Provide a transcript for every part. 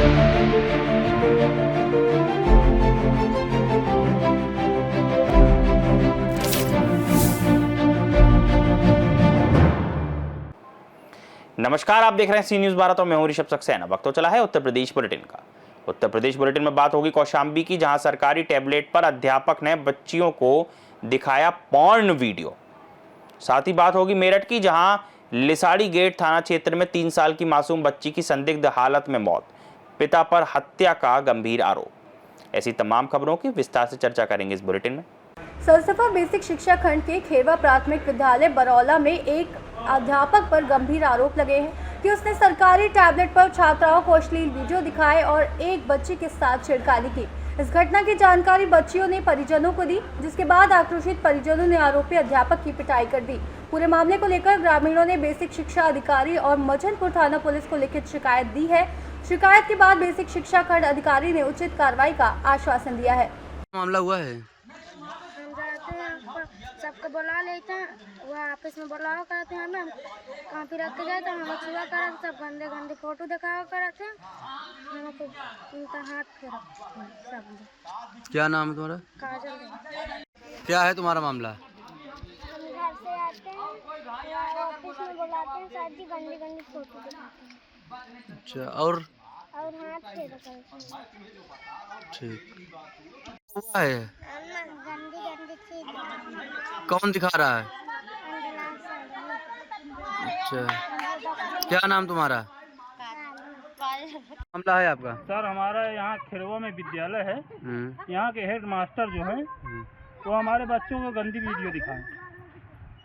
नमस्कार, आप देख रहे हैं सी न्यूज भारत और मैं हूं ऋषभ सक्सेना। वक्त तो चला है उत्तर प्रदेश बुलेटिन का। उत्तर प्रदेश बुलेटिन में बात होगी कौशाम्बी की, जहां सरकारी टैबलेट पर अध्यापक ने बच्चियों को दिखाया पॉर्न वीडियो। साथ ही बात होगी मेरठ की, जहां लिसाड़ी गेट थाना क्षेत्र में 3 साल की मासूम बच्ची की संदिग्ध हालत में मौत, पिता पर हत्या का गंभीर आरोप। ऐसी तमाम खबरों की विस्तार से चर्चा करेंगे इस बुलेटिन में। सरसफा बेसिक शिक्षा खंड के खेरवा प्राथमिक विद्यालय बरौला में एक अध्यापक पर गंभीर आरोप लगे हैं कि उसने सरकारी टैबलेट पर छात्राओं को अश्लील वीडियो दिखाए और एक बच्ची के साथ छेड़खानी की। इस घटना की जानकारी बच्चियों ने परिजनों को दी, जिसके बाद आक्रोशित परिजनों ने आरोपी अध्यापक की पिटाई कर दी। पूरे मामले को लेकर ग्रामीणों ने बेसिक शिक्षा अधिकारी और मजनपुर थाना पुलिस को लिखित शिकायत दी है। शिकायत के बाद बेसिक शिक्षा खंड अधिकारी ने उचित कार्रवाई का आश्वासन दिया है। मामला हुआ है, सबको बुला लेते हैं, वो आपस में बुलाओ करते हैं, हमें कॉपी रख के जाते हैं, हम छुआ कर सब गंदे गंदे फोटो दिखाओ करते हैं, हमको उनका हाथ फिर सब। क्या नाम है तुम्हारा? काजल। क्या है तुम्हारा मामला? हम घर से आते हैं, ऑफिस में बुलाते हैं, सारी गंदी गंदी फोटो दिखाते हैं। अच्छा, और हाथ फिर करते हैं। ठीक है। गंदी गंदी चीज कौन दिखा रहा है? अच्छा, क्या नाम तुम्हारा? मामला है आपका? सर, हमारा यहाँ खिरवा में विद्यालय है। यहाँ के हेड मास्टर जो है वो हमारे बच्चों को गंदी वीडियो दिखाएं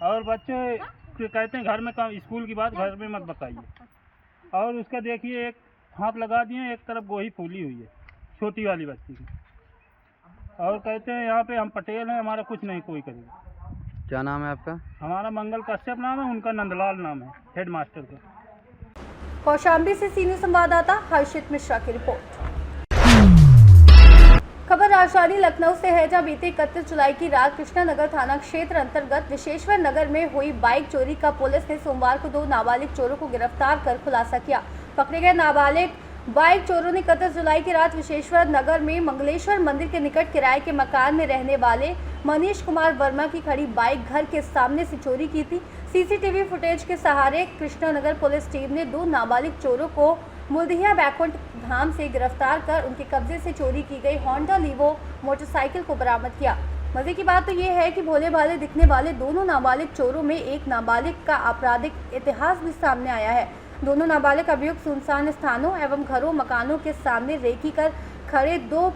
और बच्चे कहते हैं घर में काम, स्कूल की बात घर में मत बताइए। और उसका देखिए एक हाथ लगा दिए, एक तरफ गोही फूली हुई है छोटी वाली बच्ची की, और कहते हैं यहाँ पे हम पटेल हैं, हमारा कुछ नहीं कोई करेगा। क्या नाम है आपका? हमारा मंगल कश्यप नाम है, उनका नंदलाल नाम है हेड मास्टर का। कौशाम्बी से सी न्यूज संवाददाता हर्षित मिश्रा की रिपोर्ट। खबर राजधानी लखनऊ से है, जहां बीते 31 जुलाई की रात कृष्णानगर थाना क्षेत्र अंतर्गत विशेश्वर नगर में हुई बाइक चोरी का पुलिस ने सोमवार को 2 नाबालिग चोरों को गिरफ्तार कर खुलासा किया। पकड़े गए नाबालिग बाइक चोरों ने 31 जुलाई की रात विशेश्वर नगर में मंगलेश्वर मंदिर के निकट किराए के मकान में रहने वाले मनीष कुमार वर्मा की खड़ी बाइक घर के सामने से चोरी की थी। सीसीटीवी फुटेज के सहारे कृष्णानगर पुलिस टीम ने 2 नाबालिग चोरों को मुल्दिया बैकुंठ धाम से गिरफ्तार कर उनके कब्जे से चोरी की गई होंडा लीवो मोटरसाइकिल को बरामद किया। मजे की बात तो ये है कि भोले भाले दिखने वाले दोनों नाबालिग चोरों में एक नाबालिग का आपराधिक इतिहास भी सामने आया है। दोनों नाबालिग अभियुक्त सुनसान स्थानों एवं घरों मकानों के सामने रेकी कर खड़े 2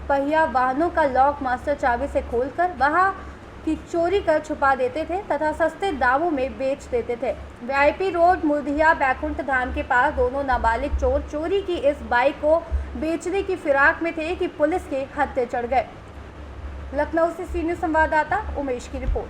पहिया वाहनों का लॉक मास्टर चाबी से खोलकर वहां की चोरी कर छुपा देते थे तथा सस्ते दामों में बेच देते थे। वीआईपी रोड मुल्दिया बैकुंठ धाम के पास दोनों नाबालिग चोर चोरी की इस बाइक को बेचने की फिराक में थे कि पुलिस के हत्थे चढ़ गए। लखनऊ से सी न्यूज संवाददाता उमेश की रिपोर्ट।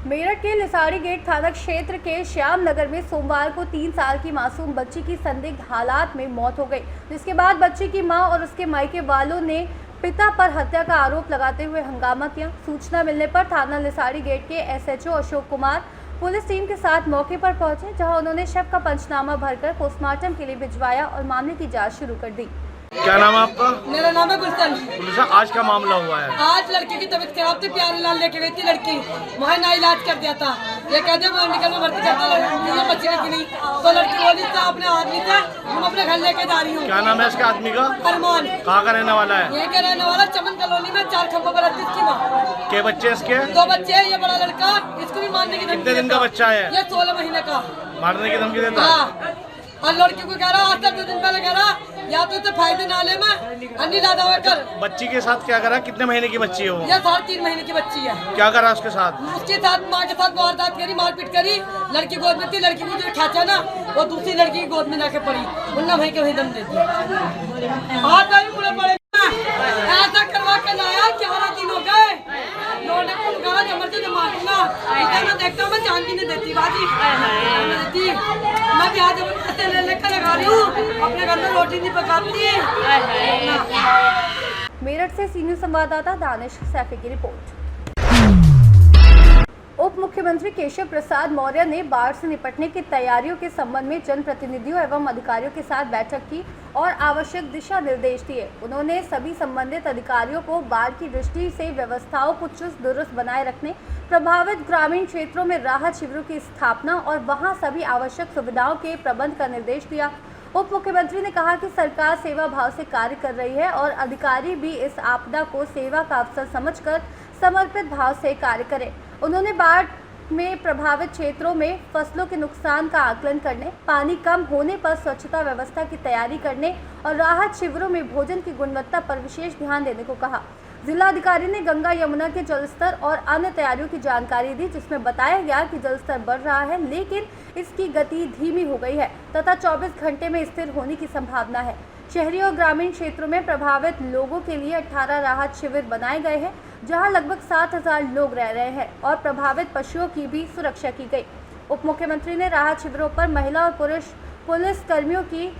मेरठ के लिसाड़ी गेट थाना क्षेत्र के श्याम नगर में सोमवार को 3 साल की मासूम बच्ची की संदिग्ध हालात में मौत हो गई, जिसके बाद बच्ची की मां और उसके मायके वालों ने पिता पर हत्या का आरोप लगाते हुए हंगामा किया। सूचना मिलने पर थाना लिसाड़ी गेट के SHO Ashok Kumar police team के साथ मौके पर पहुंचे, जहां उन्होंने शव का पंचनामा भरकर पोस्टमार्टम के लिए भिजवाया और मामले की जाँच शुरू कर दी। क्या नाम है आपका? मेरा नाम है गुलशन। गुलशन, आज का मामला हुआ है? आज लड़की की तबीयत खराब थी, प्यारे लाल लेके गई थी लड़की, वहाँ ना इलाज कर दिया था। ये कहते मेडिकल में भर्ती करता लड़की बच्ची की नहीं, तो लड़की बोली था अपने आदमी से हम अपने घर लेके जा रही हूँ। क्या नाम है इसके आदमी का? अरमान। कहाँ का रहने वाला है? ये का रहने वाला चमन कॉलोनी में 4 खंभों पर रहती इसकी माँ। के बच्चे इसके? 2 बच्चे हैं, ये बड़ा लड़का, इसको भी मारने की धमकी। कितने दिन का बच्चा है? ये 16 महीने का। मारने की धमकी देता है? और लड़की को कह रहा आज तक 2 दिन पहले कह रहा या तो फायदे नाले में अन्नी दादा होकर। बच्ची के साथ क्या करा? कितने महीने की बच्ची है वो? ये 3.5 महीने की बच्ची है। क्या करा उसके साथ? उसके साथ माँ के साथ वारदात करी, मारपीट करी। लड़की गोद में थी, लड़की को जो खाचा ना वो दूसरी लड़की की गोद में जाके पड़ी, मुन्ना भाई के वही दम देती। ऐसा करवा के लाया 11 दिन हो गए, मैं देखता हूँ मैं जान भी नहीं देती बाजी, मैं भी आज ले लेकर लगा रही हूँ, अपने घर में रोटी नहीं पकाती। मेरठ से सी न्यूज संवाददाता दानिश सैफी की रिपोर्ट। उप उप मुख्यमंत्री केशव प्रसाद मौर्य ने बाढ़ से निपटने की तैयारियों के संबंध में जनप्रतिनिधियों एवं अधिकारियों के साथ बैठक की और आवश्यक दिशा निर्देश दिए। उन्होंने सभी संबंधित अधिकारियों को बाढ़ की दृष्टि से व्यवस्थाओं को चुस्त दुरुस्त बनाए रखने, प्रभावित ग्रामीण क्षेत्रों में राहत शिविरों की स्थापना और वहां सभी आवश्यक सुविधाओं के प्रबंध का निर्देश दिया। उप मुख्यमंत्री ने कहा कि सरकार सेवा भाव से कार्य कर रही है और अधिकारी भी इस आपदा को सेवा का अवसर समझकर समर्पित भाव से कार्य करें। उन्होंने बाढ़ में प्रभावित क्षेत्रों में फसलों के नुकसान का आकलन करने, पानी कम होने पर स्वच्छता व्यवस्था की तैयारी करने और राहत शिविरों में भोजन की गुणवत्ता पर विशेष ध्यान देने को कहा। जिलाधिकारी ने गंगा यमुना के जलस्तर और अन्य तैयारियों की जानकारी दी, जिसमें बताया गया कि जलस्तर बढ़ रहा है लेकिन इसकी गति धीमी हो गई है तथा 24 घंटे में स्थिर होने की संभावना है। शहरी और ग्रामीण क्षेत्रों में प्रभावित लोगों के लिए 18 राहत शिविर बनाए गए हैं, जहां लगभग 7,000 लोग रह रहे हैं और प्रभावित पशुओं की भी सुरक्षा की गई। उप मुख्यमंत्री ने राहत शिविरों पर महिला और पुरुष पुलिस कर्मियों की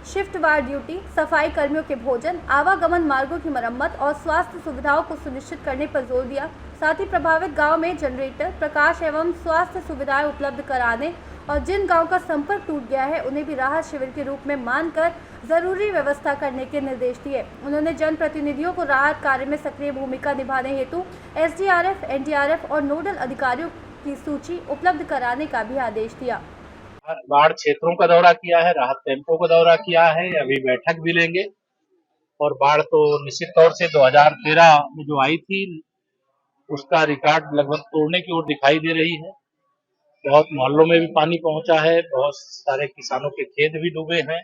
शिफ्टवार ड्यूटी, सफाई कर्मियों के भोजन, आवागमन मार्गों की मरम्मत और स्वास्थ्य सुविधाओं को सुनिश्चित करने पर जोर दिया। साथ ही प्रभावित गांव में जनरेटर, प्रकाश एवं स्वास्थ्य सुविधाएं उपलब्ध कराने और जिन गांव का संपर्क टूट गया है उन्हें भी राहत शिविर के रूप में मानकर जरूरी व्यवस्था करने के निर्देश दिए। उन्होंने जनप्रतिनिधियों को राहत कार्य में सक्रिय भूमिका निभाने हेतु SDRF, NDRF और नोडल अधिकारियों की सूची उपलब्ध कराने का भी आदेश दिया। बाढ़ क्षेत्रों का दौरा किया है, राहत कैंपों का दौरा किया है, अभी बैठक भी लेंगे। और बाढ़ तो निश्चित तौर से 2013 में जो आई थी उसका रिकॉर्ड लगभग तोड़ने की ओर दिखाई दे रही है। बहुत मोहल्लों में भी पानी पहुंचा है, बहुत सारे किसानों के खेत भी डूबे हैं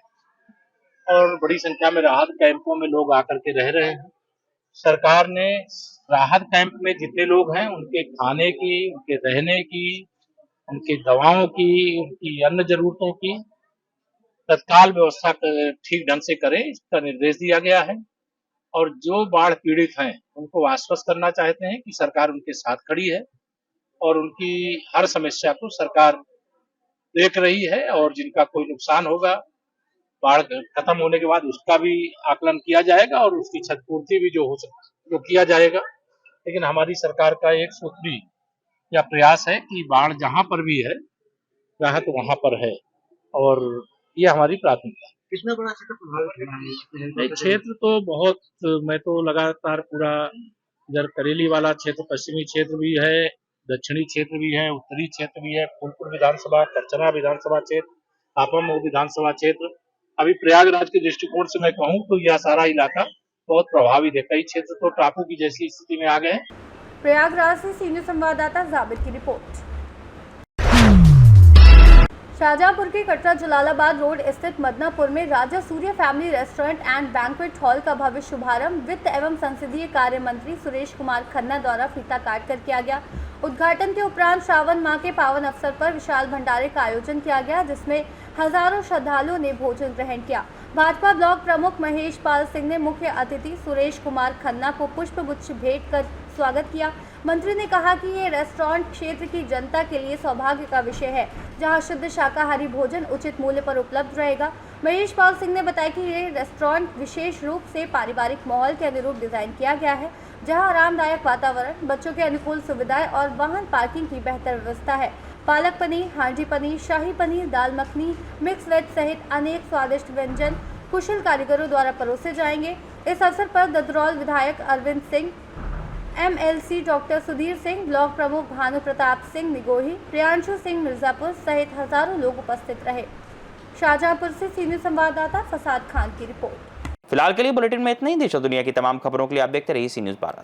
और बड़ी संख्या में राहत कैंपों में लोग आकर के रह रहे हैं। सरकार ने राहत कैंप में जितने लोग हैं उनके खाने की, उनके रहने की, उनकी दवाओं की, उनकी अन्य जरूरतों की तत्काल व्यवस्था ठीक ढंग से करें, इसका निर्देश दिया गया है। और जो बाढ़ पीड़ित हैं उनको आश्वस्त करना चाहते हैं कि सरकार उनके साथ खड़ी है और उनकी हर समस्या को सरकार देख रही है और जिनका कोई नुकसान होगा बाढ़ खत्म होने के बाद उसका भी आकलन किया जाएगा और उसकी क्षतिपूर्ति भी जो हो सकता वो किया जाएगा। लेकिन हमारी सरकार का एक सूत्री या प्रयास है कि बाढ़ जहां पर भी है राहत वहां पर है और ये हमारी प्राथमिकता है। कितना बड़ा क्षेत्र प्रभावित है? क्षेत्र तो बहुत, मैं तो लगातार पूरा इधर करेली वाला क्षेत्र, पश्चिमी क्षेत्र भी है, दक्षिणी क्षेत्र भी है, उत्तरी क्षेत्र भी है, फूलपुर विधानसभा, करचना विधानसभा क्षेत्र, हापम विधानसभा क्षेत्र। अभी प्रयागराज के दृष्टिकोण से मैं कहूँ तो यह सारा इलाका बहुत प्रभावित है। कई क्षेत्र तो टापू की जैसी स्थिति में आ गए हैं। प्रयागराज से सीनियर संवाददाता जाबिर की रिपोर्ट। शाहजहांपुर के कटरा जलालाबाद रोड स्थित मदनापुर में Raja Surya family restaurant and banquet hall का भव्य शुभारंभ वित्त एवं संसदीय कार्य मंत्री सुरेश कुमार खन्ना द्वारा फीता काट कर किया गया। उद्घाटन के उपरांत श्रावण माह के पावन अवसर पर विशाल भंडारे का आयोजन किया गया, जिसमें हजारों श्रद्धालुओं ने भोजन ग्रहण किया। भाजपा ब्लॉक प्रमुख महेश पाल सिंह ने मुख्य अतिथि सुरेश कुमार खन्ना को पुष्पगुच्छ भेंट कर स्वागत किया। मंत्री ने कहा कि ये रेस्टोरेंट क्षेत्र की जनता के लिए सौभाग्य का विषय है, जहां शुद्ध शाकाहारी भोजन उचित मूल्य पर उपलब्ध रहेगा। महेश पाल सिंह ने बताया कि ये रेस्टोरेंट विशेष रूप से पारिवारिक माहौल के अनुरूप डिजाइन किया गया है, जहां आरामदायक वातावरण, बच्चों के अनुकूल सुविधाएं और वाहन पार्किंग की बेहतर व्यवस्था है। पालक पनीर, हांडी पनीर, शाही पनीर, दाल मखनी, मिक्स वेज सहित अनेक स्वादिष्ट व्यंजन कुशल कारीगरों द्वारा परोसे जाएंगे। इस अवसर पर ददरौल विधायक Arvind Singh, MLC doctor Sudhir Singh, block प्रमुख भानु प्रताप सिंह निगोही, प्रियांशु सिंह मिर्जापुर सहित हजारों लोग उपस्थित रहे। शाहजहांपुर से सीनियर संवाददाता फसाद खान की रिपोर्ट। फिलहाल के लिए बुलेटिन में इतना ही। देश और दुनिया की तमाम खबरों के लिए आप देखते रहिए सी न्यूज़ भारत।